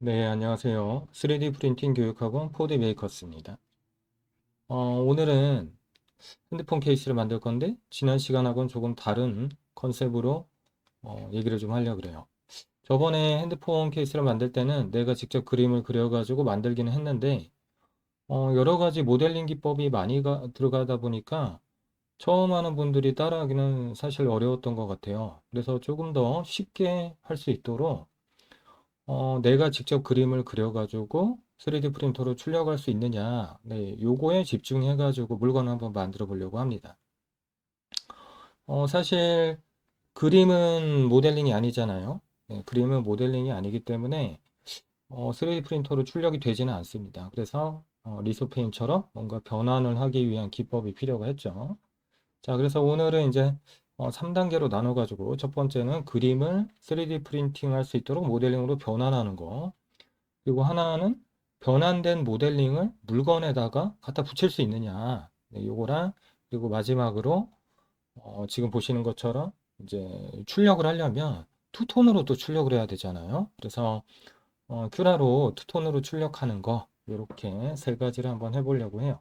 네, 안녕하세요. 3D 프린팅 교육학원 코드메이커스입니다. 오늘은 핸드폰 케이스를 만들 건데, 지난 시간하고는 조금 다른 컨셉으로 얘기를 좀 하려고 그래요. 저번에 핸드폰 케이스를 만들 때는 내가 직접 그림을 그려가지고 만들기는 했는데, 여러 가지 모델링 기법이 많이 들어가다 보니까 처음 하는 분들이 따라하기는 사실 어려웠던 것 같아요. 그래서 조금 더 쉽게 할 수 있도록 내가 직접 그림을 그려가지고 3D 프린터로 출력할 수 있느냐, 네, 요거에 집중해가지고 물건을 한번 만들어 보려고 합니다. 사실 그림은 모델링이 아니잖아요. 네, 그림은 모델링이 아니기 때문에 3D 프린터로 출력이 되지는 않습니다. 그래서 리소페인처럼 뭔가 변환을 하기 위한 기법이 필요가 했죠. 자, 그래서 오늘은 이제 3단계로 나눠가지고 첫 번째는 그림을 3D 프린팅 할 수 있도록 모델링으로 변환하는 거. 그리고 하나는 변환된 모델링을 물건에다가 갖다 붙일 수 있느냐. 네, 요거랑 그리고 마지막으로 지금 보시는 것처럼 이제 출력을 하려면 투톤으로 또 출력을 해야 되잖아요. 그래서 큐라로 투톤으로 출력하는 거 이렇게 세 가지를 한번 해보려고 해요.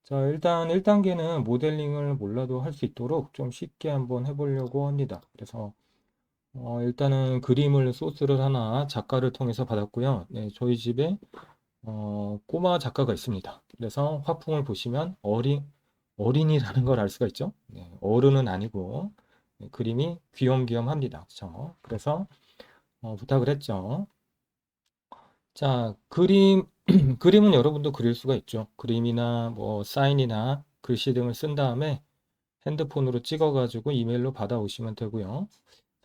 자, 일단 1단계는 모델링을 몰라도 할 수 있도록 좀 쉽게 한번 해보려고 합니다. 그래서 일단은 그림을 소스를 하나 작가를 통해서 받았고요. 네, 저희 집에 꼬마 작가가 있습니다. 그래서 화풍을 보시면 어린이라는 걸 알 수가 있죠. 네, 어른은 아니고 네, 그림이 귀염귀염합니다. 그렇죠? 그래서 부탁을 했죠. 자, 그림은 여러분도 그릴 수가 있죠. 그림이나 뭐 사인이나 글씨 등을 쓴 다음에 핸드폰으로 찍어가지고 이메일로 받아오시면 되고요.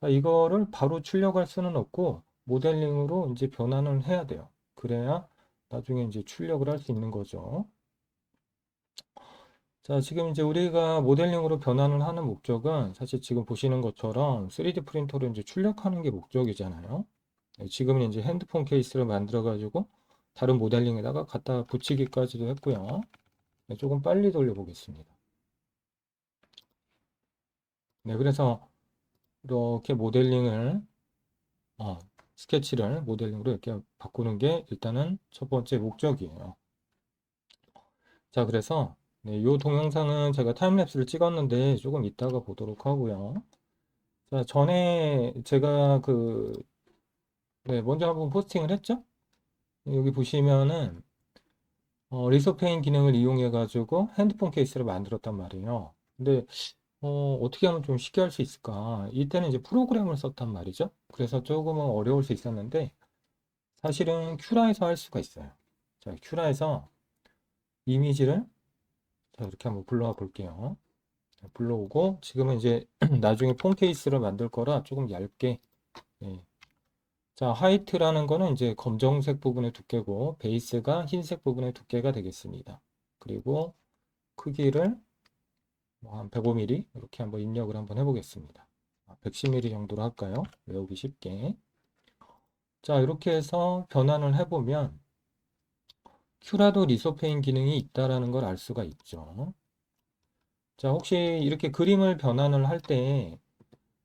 자, 이거를 바로 출력할 수는 없고 모델링으로 이제 변환을 해야 돼요. 그래야 나중에 이제 출력을 할 수 있는 거죠. 자, 지금 이제 우리가 모델링으로 변환을 하는 목적은 사실 지금 보시는 것처럼 3D 프린터로 이제 출력하는 게 목적이잖아요. 네, 지금은 이제 핸드폰 케이스를 만들어 가지고 다른 모델링에다가 갖다 붙이기까지도 했고요. 네, 조금 빨리 돌려보겠습니다. 네, 그래서 이렇게 어, 스케치를 모델링으로 이렇게 바꾸는 게 일단은 첫 번째 목적이에요. 자, 그래서 네, 이 동영상은 제가 타임랩스를 찍었는데 조금 이따가 보도록 하고요. 자, 전에 제가 네, 먼저 한번 포스팅을 했죠? 여기 보시면은 리소페인 기능을 이용해 가지고 핸드폰 케이스를 만들었단 말이에요. 근데 어떻게 하면 좀 쉽게 할 수 있을까? 이때는 이제 프로그램을 썼단 말이죠. 그래서 조금은 어려울 수 있었는데 사실은 큐라에서 할 수가 있어요. 자, 큐라에서 이미지를 자, 이렇게 한번 불러와 볼게요. 불러오고 지금은 이제 나중에 폰 케이스를 만들 거라 조금 얇게 예. 자, 화이트라는 거는 이제 검정색 부분의 두께고 베이스가 흰색 부분의 두께가 되겠습니다. 그리고 크기를 뭐한 105mm 이렇게 한번 입력을 한번 해보겠습니다. 110mm 정도로 할까요? 외우기 쉽게. 자, 이렇게 해서 변환을 해보면 큐라도 리소페인 기능이 있다라는 걸 알 수가 있죠. 자, 혹시 이렇게 그림을 변환을 할 때,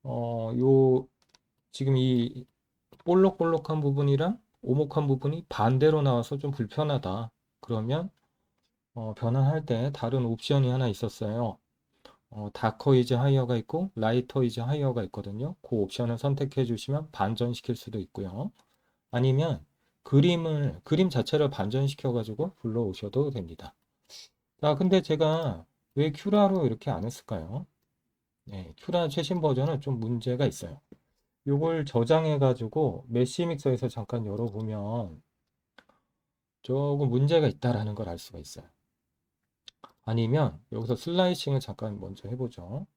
요, 지금 이 볼록볼록한 부분이랑 오목한 부분이 반대로 나와서 좀 불편하다. 그러면, 변환할 때 다른 옵션이 하나 있었어요. 다커 이즈 하이어가 있고, 라이터 이즈 하이어가 있거든요. 그 옵션을 선택해 주시면 반전시킬 수도 있고요. 아니면 그림 자체를 반전시켜 가지고 불러오셔도 됩니다. 자, 근데 제가 왜 큐라로 이렇게 안 했을까요? 네, 큐라 최신 버전은 좀 문제가 있어요. 이걸 저장해가지고 메시 믹서에서 잠깐 열어보면 조금 문제가 있다라는 걸 알 수가 있어요. 아니면 여기서 슬라이싱을 잠깐 먼저 해보죠.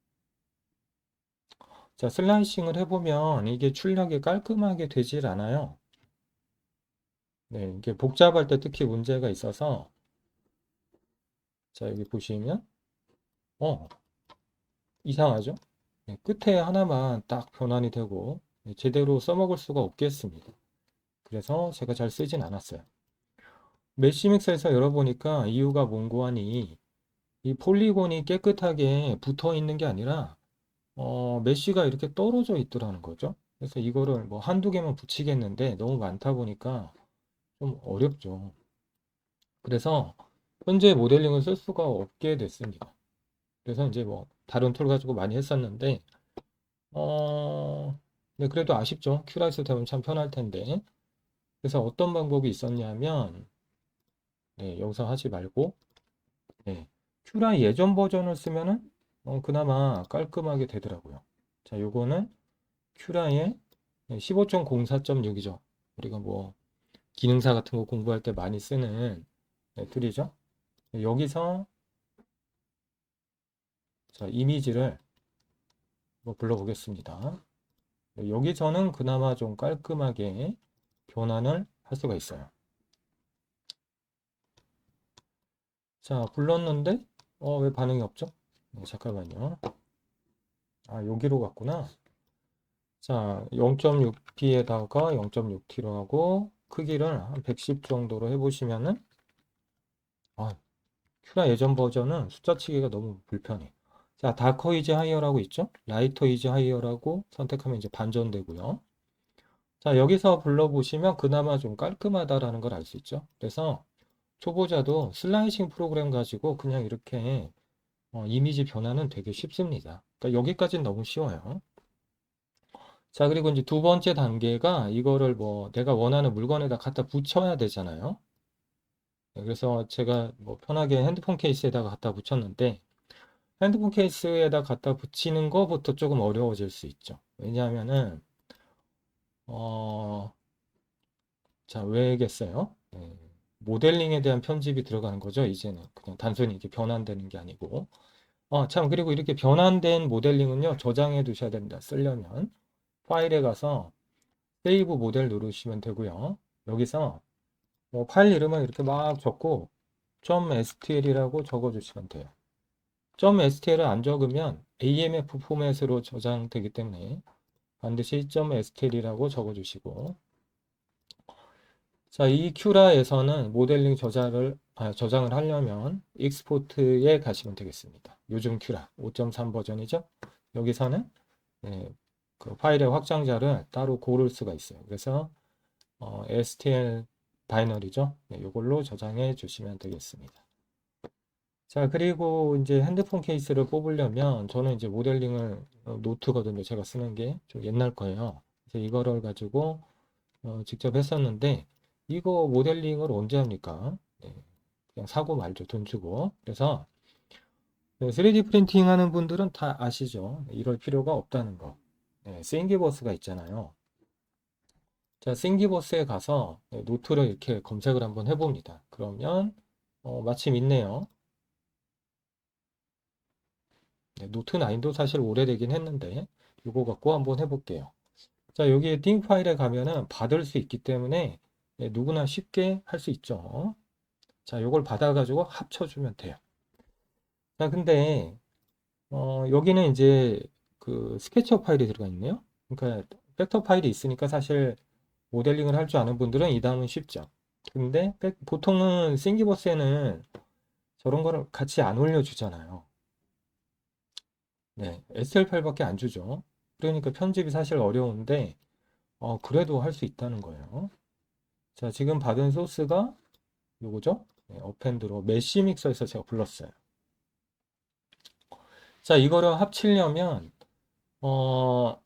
자, 슬라이싱을 해보면 이게 출력이 깔끔하게 되질 않아요. 네, 이게 복잡할 때 특히 문제가 있어서 자, 여기 보시면 어, 이상하죠? 네, 끝에 하나만 딱 변환이 되고 네, 제대로 써먹을 수가 없겠습니다. 그래서 제가 잘 쓰진 않았어요. 메시믹스에서 열어보니까 이유가 뭔고 하니 이 폴리곤이 깨끗하게 붙어 있는 게 아니라 메쉬가 이렇게 떨어져 있더라는 거죠. 그래서 이거를 뭐 한두 개만 붙이겠는데 너무 많다 보니까 좀 어렵죠. 그래서 현재 모델링을 쓸 수가 없게 됐습니다. 그래서 이제 뭐 다른 툴 가지고 많이 했었는데 네, 그래도 아쉽죠. 큐라이스 되면 참 편할 텐데. 그래서 어떤 방법이 있었냐면 네, 여기서 하지 말고 네, 큐라 예전 버전을 쓰면은 그나마 깔끔하게 되더라고요. 자, 요거는 큐라의 15.04.6이죠. 우리가 뭐 기능사 같은 거 공부할 때 많이 쓰는 네, 툴이죠. 여기서 자, 이미지를 뭐 불러보겠습니다. 여기서는 그나마 좀 깔끔하게 변환을 할 수가 있어요. 자, 불렀는데 왜 반응이 없죠? 잠깐만요. 아, 여기로 갔구나. 자, 0.6p에다가 0.6t로 하고 크기를 한 110 정도로 해보시면은 아, 큐라 예전 버전은 숫자 치기가 너무 불편해. 자, 다커 이즈 하이어라고 있죠? 라이터 이즈 하이어라고 선택하면 이제 반전되고요. 자, 여기서 불러보시면 그나마 좀 깔끔하다라는 걸 알 수 있죠. 그래서 초보자도 슬라이싱 프로그램 가지고 그냥 이렇게 이미지 변화는 되게 쉽습니다. 그러니까 여기까지는 너무 쉬워요. 자, 그리고 이제 두 번째 단계가 이거를 뭐 내가 원하는 물건에다 갖다 붙여야 되잖아요. 네, 그래서 제가 뭐 편하게 핸드폰 케이스에다가 갖다 붙였는데 핸드폰 케이스에다 갖다 붙이는 거부터 조금 어려워질 수 있죠. 왜냐하면은 어, 자, 왜겠어요? 네, 모델링에 대한 편집이 들어가는 거죠. 이제는 그냥 단순히 이게 변환되는 게 아니고. 참, 그리고 이렇게 변환된 모델링은요, 저장해 두셔야 됩니다. 쓰려면. 파일에 가서 세이브 모델 누르시면 되고요. 여기서 뭐 파일 이름을 이렇게 막 적고 .str이라고 적어주시면 돼요. .str을 안 적으면 AMF 포맷으로 저장되기 때문에 반드시 .str이라고 적어주시고 자, 이 큐라에서는 모델링 저장을 하려면 익스포트에 가시면 되겠습니다. 요즘 큐라 5.3 버전이죠. 여기서는 네, 그 파일의 확장자를 따로 고를 수가 있어요. 그래서 STL 바이너리죠. 네, 이걸로 저장해 주시면 되겠습니다. 자, 그리고 이제 핸드폰 케이스를 뽑으려면 저는 이제 모델링을 노트거든요. 제가 쓰는 게 좀 옛날 거예요. 그래서 이거를 가지고 직접 했었는데 이거 모델링을 언제 합니까? 네, 그냥 사고 말죠. 돈 주고. 그래서 3D 프린팅 하는 분들은 다 아시죠? 이럴 필요가 없다는 거. 네, 싱기버스가 있잖아요. 자, 싱기버스에 가서 노트를 이렇게 검색을 한번 해봅니다. 그러면 마침 있네요. 네, 노트 9도 사실 오래되긴 했는데 이거 갖고 한번 해볼게요. 자, 여기 띵 파일에 가면은 받을 수 있기 때문에 누구나 쉽게 할 수 있죠. 자, 이걸 받아가지고 합쳐주면 돼요. 자, 근데 여기는 이제 그 스케치업 파일이 들어가 있네요. 그러니까 벡터 파일이 있으니까 사실 모델링을 할 줄 아는 분들은 이 다음은 쉽죠. 근데 보통은 싱기버스에는 저런 거를 같이 안 올려주잖아요. 네, SL8밖에 안 주죠. 그러니까 편집이 사실 어려운데 그래도 할 수 있다는 거예요. 자, 지금 받은 소스가 요거죠? 네, 어펜드로 메쉬 믹서에서 제가 불렀어요. 자, 이거를 합치려면 어,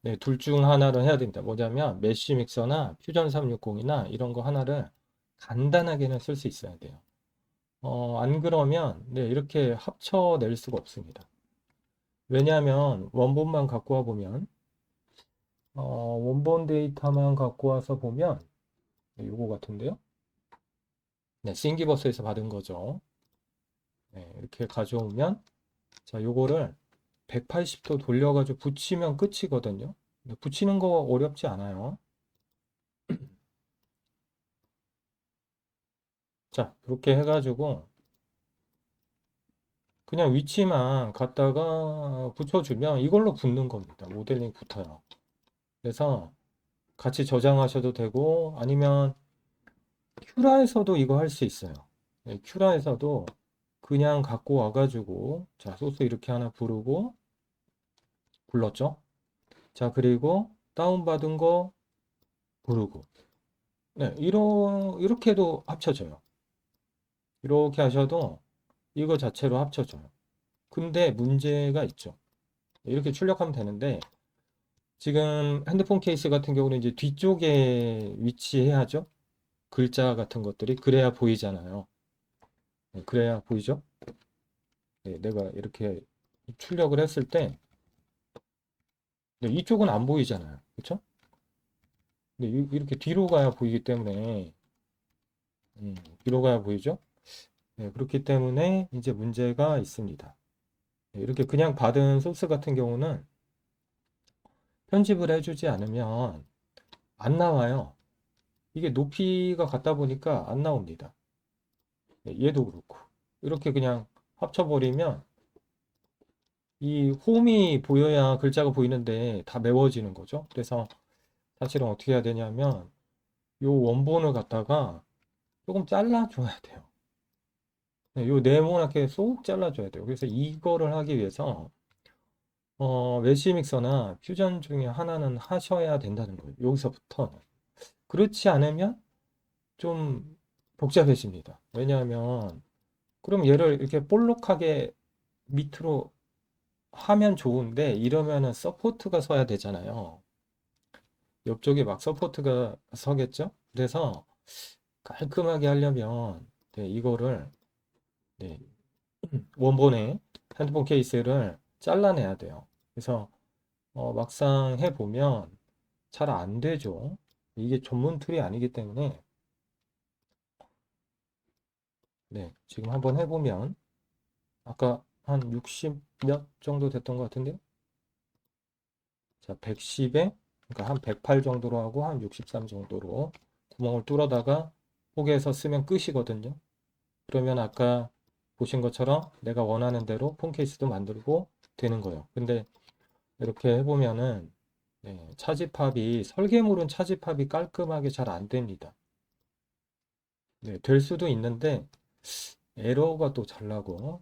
네, 둘 중 하나를 해야 됩니다. 뭐냐면 메쉬 믹서나 퓨전 360이나 이런 거 하나를 간단하게는 쓸 수 있어야 돼요. 안 그러면 네, 이렇게 합쳐낼 수가 없습니다. 왜냐하면 원본만 갖고 와 보면 원본 데이터만 갖고 와서 보면 네, 요거 같은데요. 네, 싱기버스에서 받은 거죠. 네, 이렇게 가져오면 자, 요거를 180도 돌려가지고 붙이면 끝이거든요. 붙이는 거 어렵지 않아요. 자, 이렇게 해가지고 그냥 위치만 갖다가 붙여주면 이걸로 붙는 겁니다. 모델링 붙어요. 그래서 같이 저장하셔도 되고 아니면 큐라에서도 이거 할 수 있어요. 네, 큐라에서도 그냥 갖고 와가지고 자, 소스 이렇게 하나 부르고 불렀죠. 자, 그리고 다운받은 거 부르고. 네, 이렇게도 합쳐져요. 이렇게 하셔도 이거 자체로 합쳐져요. 근데 문제가 있죠. 이렇게 출력하면 되는데, 지금 핸드폰 케이스 같은 경우는 이제 뒤쪽에 위치해야죠. 글자 같은 것들이. 그래야 보이잖아요. 네, 그래야 보이죠? 네, 내가 이렇게 출력을 했을 때, 네, 이쪽은 안 보이잖아요. 그렇죠? 근데 이렇게 뒤로 가야 보이기 때문에, 뒤로 가야 보이죠? 네, 그렇기 때문에 이제 문제가 있습니다. 네, 이렇게 그냥 받은 소스 같은 경우는 편집을 해주지 않으면 안 나와요. 이게 높이가 같다 보니까 안 나옵니다. 네, 얘도 그렇고. 이렇게 그냥 합쳐버리면 이 홈이 보여야 글자가 보이는데 다 메워지는 거죠. 그래서 사실은 어떻게 해야 되냐면 요 원본을 갖다가 조금 잘라줘야 돼요. 네, 요 네모나게 쏙 잘라줘야 돼요. 그래서 이거를 하기 위해서 메시 믹서나 퓨전 중에 하나는 하셔야 된다는 거예요. 여기서부터. 그렇지 않으면 좀 복잡해집니다. 왜냐하면 그럼 얘를 이렇게 볼록하게 밑으로 하면 좋은데 이러면은 서포트가 서야 되잖아요. 옆쪽에 막 서포트가 서겠죠? 그래서 깔끔하게 하려면 네, 이거를 네, 원본의 핸드폰 케이스를 잘라내야 돼요. 그래서 막상 해보면 잘 안 되죠. 이게 전문 툴이 아니기 때문에 네, 지금 한번 해보면 아까 한 60 몇 정도 됐던 것 같은데 자, 110에 그러니까 한 108 정도로 하고 한 63 정도로 구멍을 뚫어다가 포개해서 쓰면 끝이거든요. 그러면 아까 보신 것처럼 내가 원하는 대로 폰 케이스도 만들고 되는 거예요. 근데 이렇게 해보면은 네, 차집합이 설계물은 차집합이 깔끔하게 잘 안 됩니다. 네, 될 수도 있는데 에러가 또 잘 나고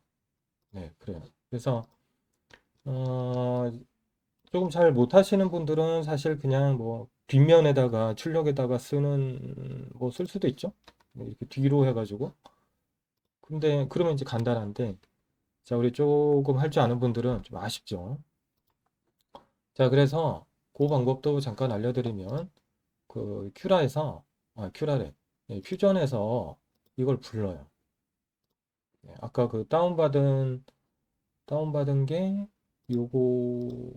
네, 그래요. 그래서 어, 조금 잘 못하시는 분들은 사실 그냥 뭐 뒷면에다가 출력에다가 쓰는 뭐 쓸 수도 있죠. 뭐 이렇게 뒤로 해가지고. 근데 그러면 이제 간단한데 자 우리 조금 할 줄 아는 분들은 좀 아쉽죠. 자 그래서 그 방법도 잠깐 알려드리면 그 큐라에서 큐라래 퓨전에서 이걸 불러요. 네, 아까 그 다운받은 게 요거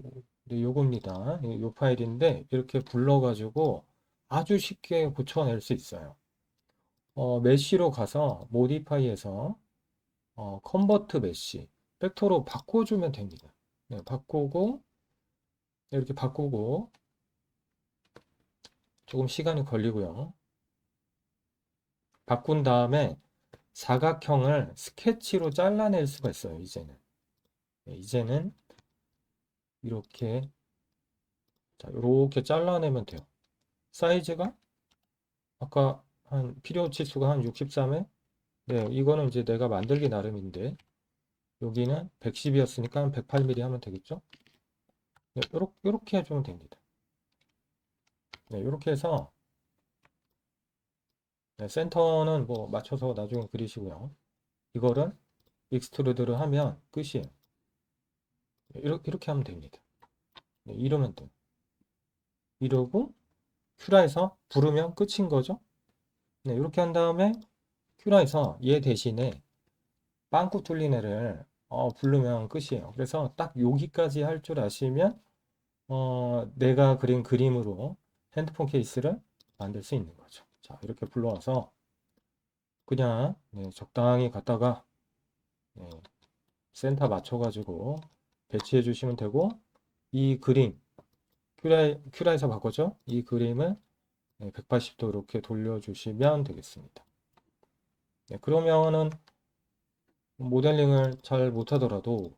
네, 요겁니다. 요 파일인데 이렇게 불러가지고 아주 쉽게 고쳐낼 수 있어요. 메쉬로 가서 모디파이에서 컨버트 메쉬 벡터로 바꿔주면 됩니다. 네, 바꾸고 이렇게 바꾸고 조금 시간이 걸리고요. 바꾼 다음에 사각형을 스케치로 잘라낼 수가 있어요. 이제는 네, 이제는 이렇게 자, 이렇게 잘라내면 돼요. 사이즈가 아까 한 필요 치수가 한 63에 네, 이거는 이제 내가 만들기 나름인데 여기는 110이었으니까 한 108mm 하면 되겠죠? 네, 요렇게 해주면 됩니다. 네, 요렇게 해서 네, 센터는 뭐 맞춰서 나중에 그리시고요. 이거를 익스트루드를 하면 끝이에요. 네, 이렇게 하면 됩니다. 네, 이러면 돼요. 이러고 큐라에서 부르면 끝인 거죠? 네, 이렇게 한 다음에 큐라에서 얘 대신에 빵꾸 뚫린 애를 부르면 끝이에요. 그래서 딱 여기까지 할 줄 아시면 내가 그린 그림으로 핸드폰 케이스를 만들 수 있는 거죠. 자, 이렇게 불러와서 그냥 네, 적당히 갖다가 네, 센터 맞춰가지고 배치해 주시면 되고 이 그림 큐라에서 바꿨죠? 이 그림을 180도 이렇게 돌려주시면 되겠습니다. 네, 그러면은 모델링을 잘 못하더라도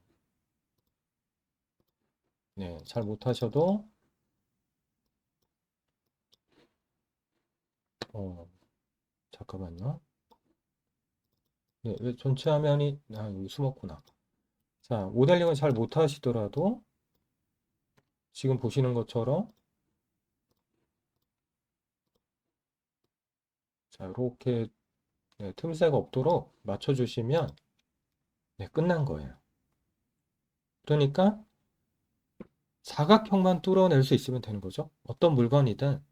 네, 잘 못하셔도 잠깐만요. 네, 왜 전체 화면이 여기 숨었구나. 자, 모델링을 잘 못하시더라도 지금 보시는 것처럼 자, 이렇게 네, 틈새가 없도록 맞춰주시면 네, 끝난 거예요. 그러니까 사각형만 뚫어낼 수 있으면 되는 거죠. 어떤 물건이든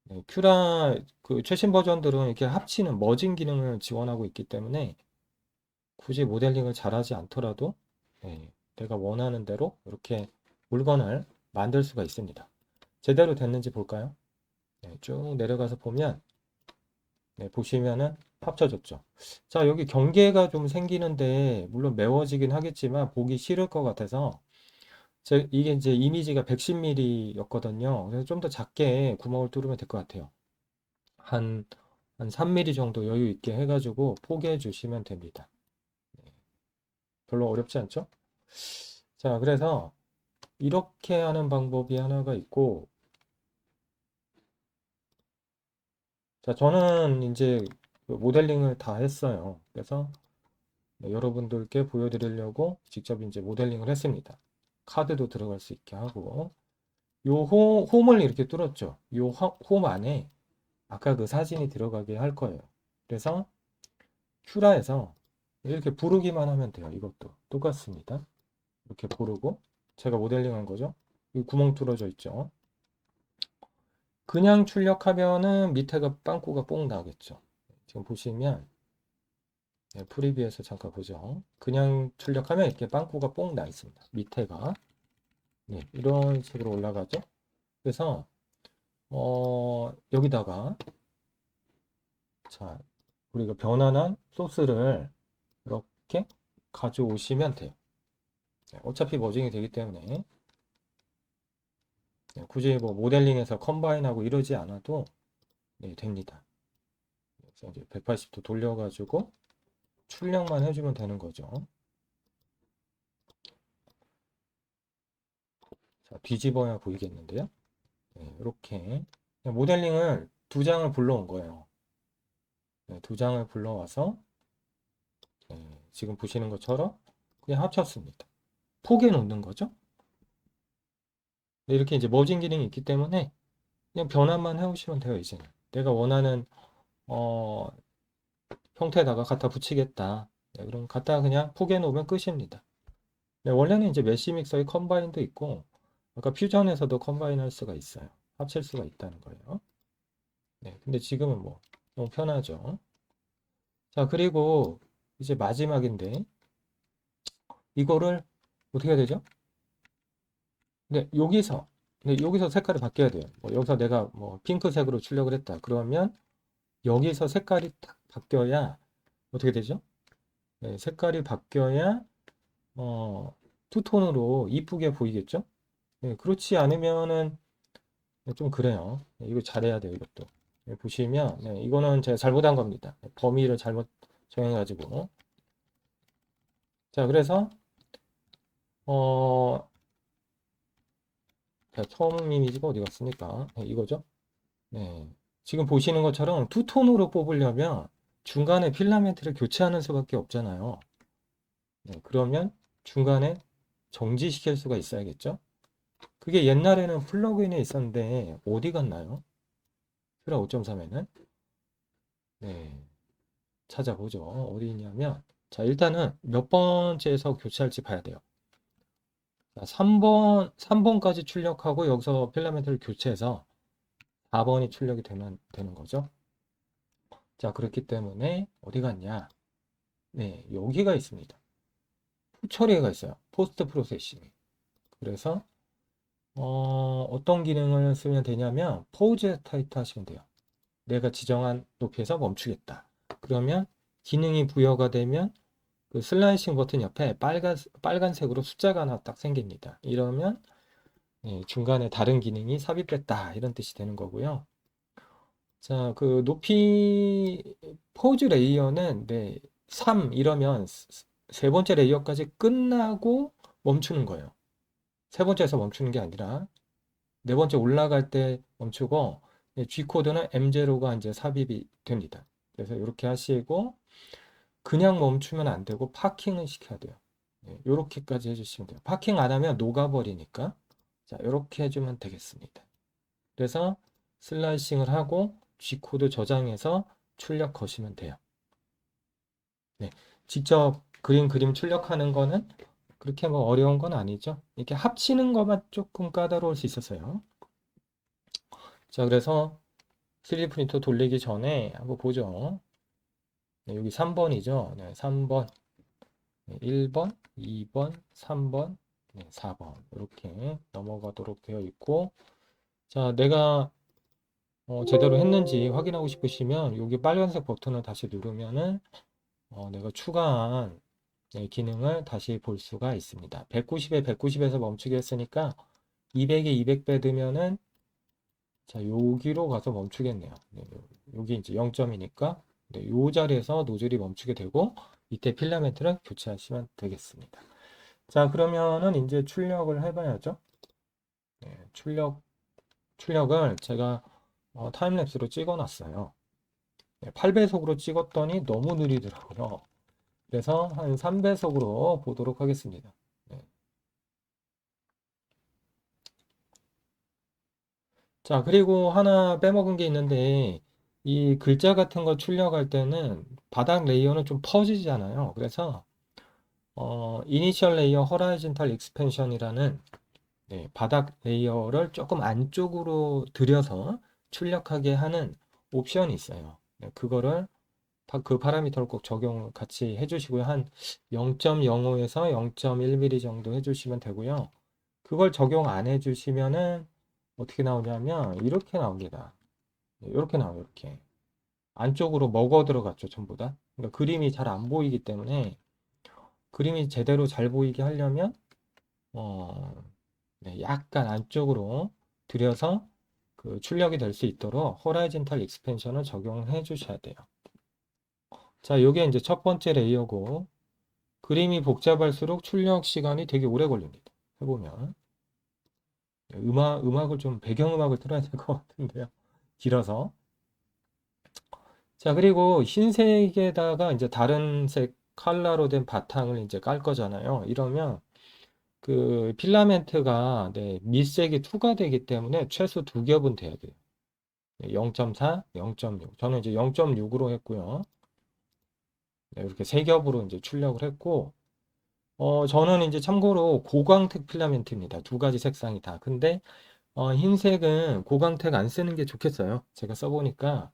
네, 큐라 그 최신 버전들은 이렇게 합치는 머징 기능을 지원하고 있기 때문에 굳이 모델링을 잘하지 않더라도 네, 내가 원하는 대로 이렇게 물건을 만들 수가 있습니다. 제대로 됐는지 볼까요? 네, 쭉 내려가서 보면 네, 보시면은 합쳐졌죠. 자, 여기 경계가 좀 생기는데 물론 메워지긴 하겠지만 보기 싫을 것 같아서 이게 이제 이미지가 110mm였거든요. 그래서 좀 더 작게 구멍을 뚫으면 될 것 같아요. 한, 한 3mm 정도 여유 있게 해가지고 포개해 주시면 됩니다. 네, 별로 어렵지 않죠? 자, 그래서 이렇게 하는 방법이 하나가 있고, 자, 저는 이제 그 모델링을 다 했어요. 그래서 네, 여러분들께 보여드리려고 직접 이제 모델링을 했습니다. 카드도 들어갈 수 있게 하고, 요 홈을 이렇게 뚫었죠. 요 홈 안에 아까 그 사진이 들어가게 할 거예요. 그래서 큐라에서 이렇게 부르기만 하면 돼요. 이것도 똑같습니다. 이렇게 부르고 제가 모델링한 거죠. 이 구멍 뚫어져 있죠. 그냥 출력하면은 밑에가 빵꾸가 뽕 나겠죠. 지금 보시면 네, 프리뷰에서 잠깐 보죠. 그냥 출력하면 이렇게 빵꾸가 뽕 나 있습니다. 밑에가 네, 이런 식으로 올라가죠. 그래서 여기다가 자 우리가 변환한 소스를 이렇게 가져오시면 돼요. 네, 어차피 머징이 되기 때문에 네, 굳이 뭐 모델링해서 컴바인하고 이러지 않아도 네, 됩니다. 그래서 이제 180도 돌려가지고 출력만 해주면 되는 거죠. 자, 뒤집어야 보이겠는데요. 네, 이렇게 모델링을 두 장을 불러온 거예요. 네, 두 장을 불러와서 네, 지금 보시는 것처럼 그냥 합쳤습니다. 포개 놓는 거죠. 네, 이렇게 이제 머징 기능이 있기 때문에 그냥 변환만 해오시면 돼요. 이제는 내가 원하는 어, 형태에다가 갖다 붙이겠다. 네, 그럼 갖다 그냥 포개 놓으면 끝입니다. 네, 원래는 이제 메쉬 믹서에 컴바인도 있고 아까 퓨전에서도 컴바인 할 수가 있어요. 합칠 수가 있다는 거예요. 네, 근데 지금은 뭐 너무 편하죠. 자, 그리고 이제 마지막인데 이거를 어떻게 해야 되죠? 네, 여기서 색깔이 바뀌어야 돼요. 뭐 여기서 내가 뭐 핑크색으로 출력을 했다. 그러면 여기서 색깔이 딱 바뀌어야 어떻게 되죠? 네, 색깔이 바뀌어야 어, 투톤으로 이쁘게 보이겠죠? 네, 그렇지 않으면은 좀 그래요. 네, 이거 잘해야 돼요, 이것도. 네, 보시면 네, 이거는 제가 잘못한 겁니다. 네, 범위를 잘못 정해가지고. 자, 그래서 어, 자, 처음 이미지가 어디 갔습니까? 네, 이거죠? 네. 지금 보시는 것처럼 투톤으로 뽑으려면 중간에 필라멘트를 교체하는 수밖에 없잖아요. 네, 그러면 중간에 정지시킬 수가 있어야겠죠? 그게 옛날에는 플러그인에 있었는데 어디 갔나요? 퓨라 5.3에는? 네, 찾아보죠. 어디 있냐면 자, 일단은 몇 번째에서 교체할지 봐야 돼요. 자, 3번까지 출력하고 여기서 필라멘트를 교체해서 4번이 출력이 되는 거죠. 자, 그렇기 때문에 어디 갔냐? 네, 여기가 있습니다. 처리가 있어요. 포스트 프로세싱. 그래서 어떤 기능을 쓰면 되냐면 포즈 타이트 하시면 돼요. 내가 지정한 높이에서 멈추겠다. 그러면 기능이 부여가 되면 그 슬라이싱 버튼 옆에 빨간색으로 숫자가 하나 딱 생깁니다. 이러면 중간에 다른 기능이 삽입됐다 이런 뜻이 되는 거고요. 자, 그 높이 포즈 레이어는 네, 3 이러면 세 번째 레이어까지 끝나고 멈추는 거예요. 세 번째에서 멈추는 게 아니라 네 번째 올라갈 때 멈추고 G코드는 M0가 이제 삽입이 됩니다. 그래서 이렇게 하시고 그냥 멈추면 안 되고 파킹을 시켜야 돼요. 이렇게까지 해주시면 돼요. 파킹 안 하면 녹아버리니까 자 이렇게 해주면 되겠습니다. 그래서 슬라이싱을 하고 G코드 저장해서 출력 거시면 돼요. 네, 직접 그림 출력하는 거는 그렇게 뭐 어려운 건 아니죠. 이렇게 합치는 것만 조금 까다로울 수 있었어요. 자, 그래서 3D 프린터 돌리기 전에 한번 보죠. 네, 여기 3번이죠. 네, 3번, 1번, 2번, 3번, 네, 4번 이렇게 넘어가도록 되어 있고, 자, 내가 제대로 했는지 확인하고 싶으시면 여기 빨간색 버튼을 다시 누르면은 내가 추가한 네, 기능을 다시 볼 수가 있습니다. 190에 190에서 멈추게 했으니까 200에 200 빼두면은 자, 여기로 가서 멈추겠네요. 네, 여기 이제 0점이니까 네, 요 자리에서 노즐이 멈추게 되고 이때 필라멘트를 교체하시면 되겠습니다. 자, 그러면은 이제 출력을 해봐야죠. 네, 출력을 제가 타임랩스로 찍어놨어요. 네, 8배속으로 찍었더니 너무 느리더라고요. 그래서 한 3배속으로 보도록 하겠습니다. 네. 자, 그리고 하나 빼먹은 게 있는데 이 글자 같은 거 출력할 때는 바닥 레이어는 좀 퍼지잖아요. 그래서 이니셜 레이어 호라이즌탈 익스펜션이라는 네, 바닥 레이어를 조금 안쪽으로 들여서 출력하게 하는 옵션이 있어요. 네, 그거를 그 파라미터를 꼭 적용을 같이 해주시고요. 한 0.05에서 0.1mm 정도 해주시면 되고요. 그걸 적용 안 해주시면은 어떻게 나오냐면 이렇게 나옵니다. 이렇게 나와요. 이렇게 안쪽으로 먹어 들어갔죠. 전부 다. 그러니까 그림이 잘 안 보이기 때문에 그림이 제대로 잘 보이게 하려면 어, 네, 약간 안쪽으로 들여서 그 출력이 될 수 있도록 호라이즌탈 익스펜션을 적용해 주셔야 돼요. 자, 이게 이제 첫 번째 레이어고 그림이 복잡할수록 출력 시간이 되게 오래 걸립니다. 해보면 음악을 좀 배경음악을 틀어야 될 것 같은데요. 길어서. 자, 그리고 흰색에다가 이제 다른 색 컬러로 된 바탕을 이제 깔 거잖아요. 이러면 그 필라멘트가 네, 밑색이 투과되기 때문에 최소 두 겹은 돼야 돼요. 0.4, 0.6. 저는 이제 0.6으로 했고요. 네, 이렇게 세 겹으로 이제 출력을 했고, 저는 이제 참고로 고광택 필라멘트입니다. 두 가지 색상이 다. 근데 흰색은 고광택 안 쓰는 게 좋겠어요. 제가 써보니까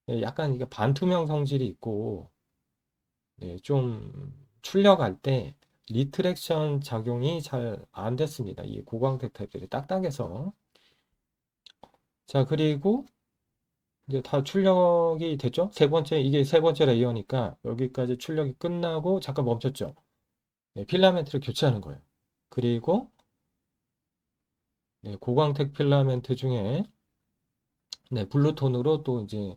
네, 약간 이게 반투명 성질이 있고 네, 좀 출력할 때 리트렉션 작용이 잘 안 됐습니다. 이 고광택 타입들이 딱딱해서. 자, 그리고 이제 다 출력이 됐죠? 이게 세 번째 레이어니까 여기까지 출력이 끝나고 잠깐 멈췄죠? 네, 필라멘트를 교체하는 거예요. 그리고 네, 고광택 필라멘트 중에 네, 블루톤으로 또 이제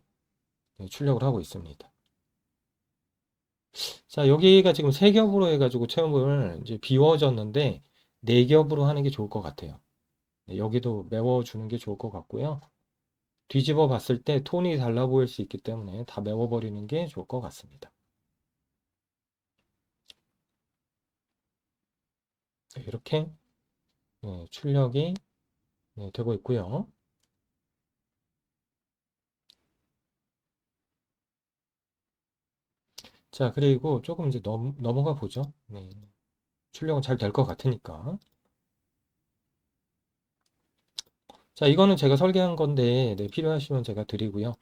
네, 출력을 하고 있습니다. 자, 여기가 지금 세 겹으로 해가지고 체험을 이제 비워졌는데 네 겹으로 하는 게 좋을 것 같아요. 네, 여기도 메워주는 게 좋을 것 같고요. 뒤집어 봤을 때 톤이 달라 보일 수 있기 때문에 다 메워버리는 게 좋을 것 같습니다. 네, 이렇게 네, 출력이 네, 되고 있고요. 자, 그리고 조금 이제 넘어가 보죠. 네, 출력은 잘 될 것 같으니까. 자, 이거는 제가 설계한 건데 네, 필요하시면 제가 드리고요.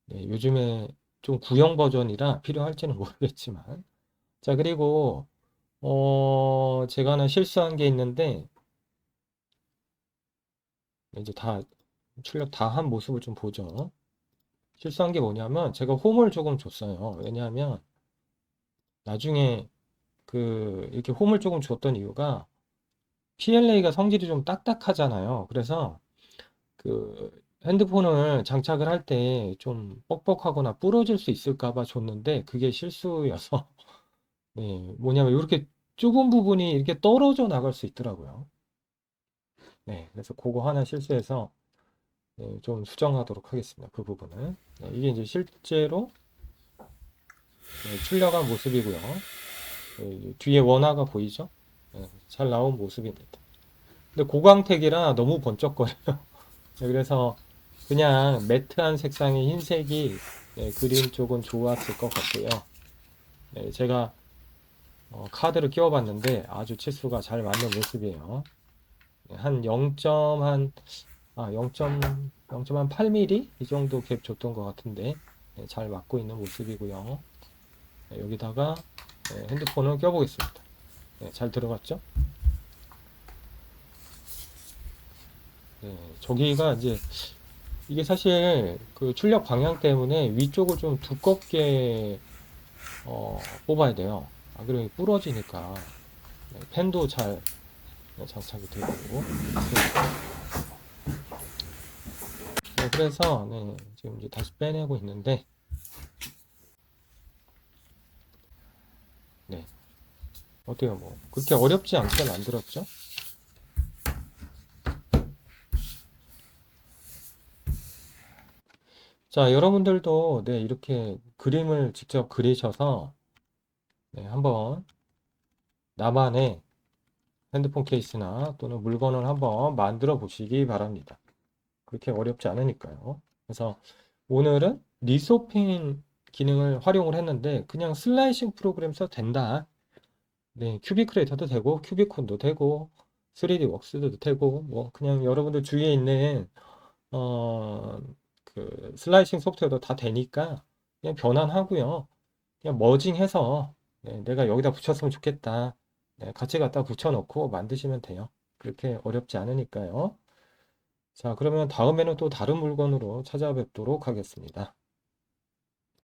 네, 요즘에 좀 구형 버전이라 필요할지는 모르겠지만. 자, 그리고 제가 하나 실수한 게 있는데 이제 다 출력 다 한 모습을 좀 보죠. 실수한 게 뭐냐면 제가 홈을 조금 줬어요. 왜냐하면 나중에 그 이렇게 홈을 조금 줬던 이유가 PLA가 성질이 좀 딱딱하잖아요. 그래서 그 핸드폰을 장착을 할 때 좀 뻑뻑하거나 부러질 수 있을까 봐 줬는데 그게 실수여서 네, 뭐냐면 이렇게 좁은 부분이 이렇게 떨어져 나갈 수 있더라고요. 네, 그래서 그거 하나 실수해서 네, 좀 수정하도록 하겠습니다. 그 부분은. 네, 이게 이제 실제로 네, 출력한 모습이고요. 네, 뒤에 원화가 보이죠? 네, 잘 나온 모습입니다. 근데 고광택이라 너무 번쩍거려요. 네, 그래서 그냥 매트한 색상의 흰색이 네, 그림 쪽은 좋았을 것 같고요. 네, 제가 카드를 끼워봤는데 아주 치수가 잘 맞는 모습이에요. 네, 한 0.8mm 이 정도 갭 줬던 것 같은데 네, 잘 맞고 있는 모습이고요. 네, 여기다가 네, 핸드폰을 껴보겠습니다. 네, 잘 들어갔죠? 네, 저기가 이제 이게 사실 그 출력 방향 때문에 위쪽을 좀 두껍게 뽑아야 돼요. 안 그러면 부러지니까 네, 펜도 잘 장착이 되고 네, 그래서 네, 지금 이제 다시 빼내고 있는데 네, 어때요? 뭐 그렇게 어렵지 않게 만들었죠? 자, 여러분들도 네, 이렇게 그림을 직접 그리셔서 네, 한번 나만의 핸드폰 케이스나 또는 물건을 한번 만들어 보시기 바랍니다. 그렇게 어렵지 않으니까요. 그래서 오늘은 리소핀 기능을 활용을 했는데 그냥 슬라이싱 프로그램 써도 된다. 네, 큐빅 크리에이터도 되고 큐비콘도 되고 3D 웍스도 되고 뭐 그냥 여러분들 주위에 있는 어, 그 슬라이싱 소프트웨어도 다 되니까 그냥 변환하고요. 그냥 머징해서 네, 내가 여기다 붙였으면 좋겠다. 네, 같이 갖다 붙여놓고 만드시면 돼요. 그렇게 어렵지 않으니까요. 자, 그러면 다음에는 또 다른 물건으로 찾아뵙도록 하겠습니다.